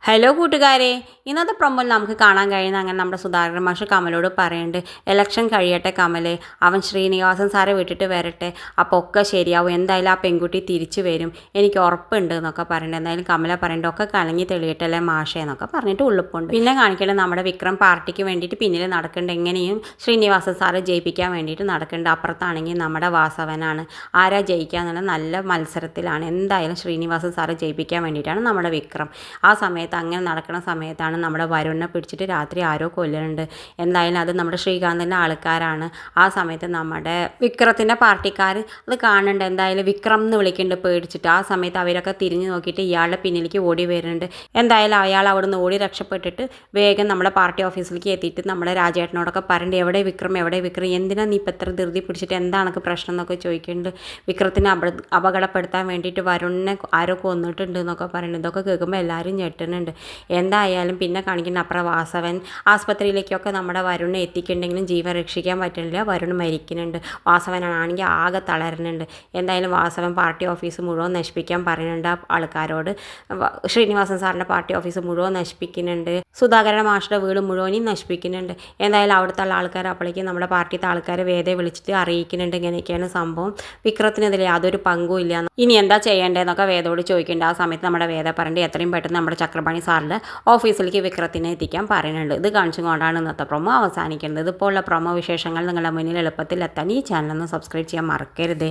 Hello കൂട്ടുകാരെ, ഇന്നത്തെ പ്രൊമോയിൽ നമുക്ക് കാണാൻ കഴിയുന്ന അങ്ങനെ നമ്മുടെ സുധാകരൻ മാഷ് കമലോട് പറയുന്നുണ്ട്, ഇലക്ഷൻ കഴിയട്ടെ കമലെ, അവൻ ശ്രീനിവാസൻ സാറെ വിട്ടിട്ട് വരട്ടെ, അപ്പോൾ ഒക്കെ ശരിയാവും, എന്തായാലും ആ പെൺകുട്ടി തിരിച്ചു വരും, എനിക്ക് ഉറപ്പുണ്ട് എന്നൊക്കെ പറയുന്നുണ്ട്. എന്തായാലും കമല പറയുന്നുണ്ട്, ഒക്കെ കലങ്ങി തെളിയട്ടല്ലേ മാഷേ എന്നൊക്കെ പറഞ്ഞിട്ട് ഉള്ളിപ്പുണ്ട്. പിന്നെ കാണിക്കേണ്ടത് നമ്മുടെ വിക്രം പാർട്ടിക്ക് വേണ്ടിയിട്ട് പിന്നിൽ നടക്കുന്നുണ്ട്, എങ്ങനെയും ശ്രീനിവാസൻ സാറെ ജയിപ്പിക്കാൻ വേണ്ടിയിട്ട് നടക്കുന്നുണ്ട്. അപ്പുറത്താണെങ്കിൽ നമ്മുടെ വാസവനാണ്. ആരാ ജയിക്കുക എന്നുള്ള നല്ല മത്സരത്തിലാണ്. എന്തായാലും ശ്രീനിവാസൻ സാറെ ജയിപ്പിക്കാൻ വേണ്ടിയിട്ടാണ് നമ്മുടെ വിക്രം. ആ സമയത്ത് അങ്ങനെ നടക്കുന്ന സമയത്താണ് നമ്മുടെ വരുണിനെ പിടിച്ചിട്ട് രാത്രി ആരോ കൊല്ലുന്നുണ്ട്. എന്തായാലും അത് നമ്മുടെ ശ്രീകാന്തിൻ്റെ ആൾക്കാരാണ്. ആ സമയത്ത് നമ്മുടെ വിക്രത്തിൻ്റെ പാർട്ടിക്കാർ അത് കാണുന്നുണ്ട്. എന്തായാലും വിക്രം എന്ന് വിളിക്കുന്നുണ്ട് പേടിച്ചിട്ട്. ആ സമയത്ത് അവരൊക്കെ തിരിഞ്ഞു നോക്കിയിട്ട് ഇയാളുടെ പിന്നിലേക്ക് ഓടി വരുന്നുണ്ട്. എന്തായാലും അയാൾ അവിടെ നിന്ന് ഓടി രക്ഷപ്പെട്ടിട്ട് വേഗം നമ്മുടെ പാർട്ടി ഓഫീസിലേക്ക് എത്തിയിട്ട് നമ്മുടെ രാജേട്ടനോടൊക്കെ പറയുന്നുണ്ട്, എവിടെ വിക്രം, എവിടെ വിക്രം, എന്തിനാ നീ ഇപ്പം എത്ര ധൃതി പിടിച്ചിട്ട്, എന്താണ് പ്രശ്നം എന്നൊക്കെ ചോദിക്കുന്നുണ്ട്. വിക്രത്തിനെ അപകടപ്പെടുത്താൻ വേണ്ടിയിട്ട് വരുണിനെ ആരോ കൊന്നിട്ടുണ്ട് എന്നൊക്കെ പറയുന്നുണ്ട്. ഇതൊക്കെ കേൾക്കുമ്പോൾ എല്ലാവരും ഞെട്ടുന്നുണ്ട്. എന്തായാലും പിന്നെ കാണിക്കുന്ന അപ്പുറം വാസവൻ ആസ്പത്രിയിലേക്കൊക്കെ നമ്മുടെ വരുണിനെ എത്തിക്കുന്നുണ്ടെങ്കിലും ജീവൻ രക്ഷിക്കാൻ പറ്റുന്നില്ല, വരുൺ മരിക്കുന്നുണ്ട്. വാസവനാണെങ്കിൽ ആകെ തളരുന്നുണ്ട്. എന്തായാലും വാസവൻ പാർട്ടി ഓഫീസ് മുഴുവൻ നശിപ്പിക്കാൻ പറയുന്നുണ്ട് ആൾക്കാരോട്. ശ്രീനിവാസൻ സാറിൻ്റെ പാർട്ടി ഓഫീസ് മുഴുവൻ നശിപ്പിക്കുന്നുണ്ട്. സുധാകരൻ മാഷിൻ്റെ വീട് മുഴുവനും നശിപ്പിക്കുന്നുണ്ട്. എന്തായാലും അവിടുത്തെ ആൾക്കാർ അപ്പോഴേക്കും നമ്മുടെ പാർട്ടിത്തെ ആൾക്കാർ വേദയെ വിളിച്ചിട്ട് അറിയിക്കുന്നുണ്ട്, ഇങ്ങനെയൊക്കെയാണ് സംഭവം, വിക്രത്തിനെതിരെ യാതൊരു പങ്കും ഇല്ല, ഇനി എന്താ ചെയ്യേണ്ടതെന്നൊക്കെ വേദയോട് ചോദിക്കുന്നുണ്ട്. ആ സമയത്ത് നമ്മുടെ വേദ പറഞ്ഞിട്ട് എത്രയും പെട്ടെന്ന് നമ്മുടെ ചക്രപാണി സാറിൻ്റെ ഓഫീസിലേക്ക് വിക്രത്തിനെ എത്തിക്കാൻ പറയുന്നുണ്ട്. ഇത് കാണിച്ചുകൊണ്ടാണ് ഇന്നത്തെ പ്രൊമോ അവസാനിക്കുന്നത്. ഇതിപ്പോൾ ഉള്ള പ്രൊമോ വിശേഷങ്ങൾ നിങ്ങളുടെ മുന്നിൽ എളുപ്പത്തിൽ എത്താൻ ഈ ചാനലൊന്ന് സബ്സ്ക്രൈബ് ചെയ്യാൻ മറക്കരുതേ.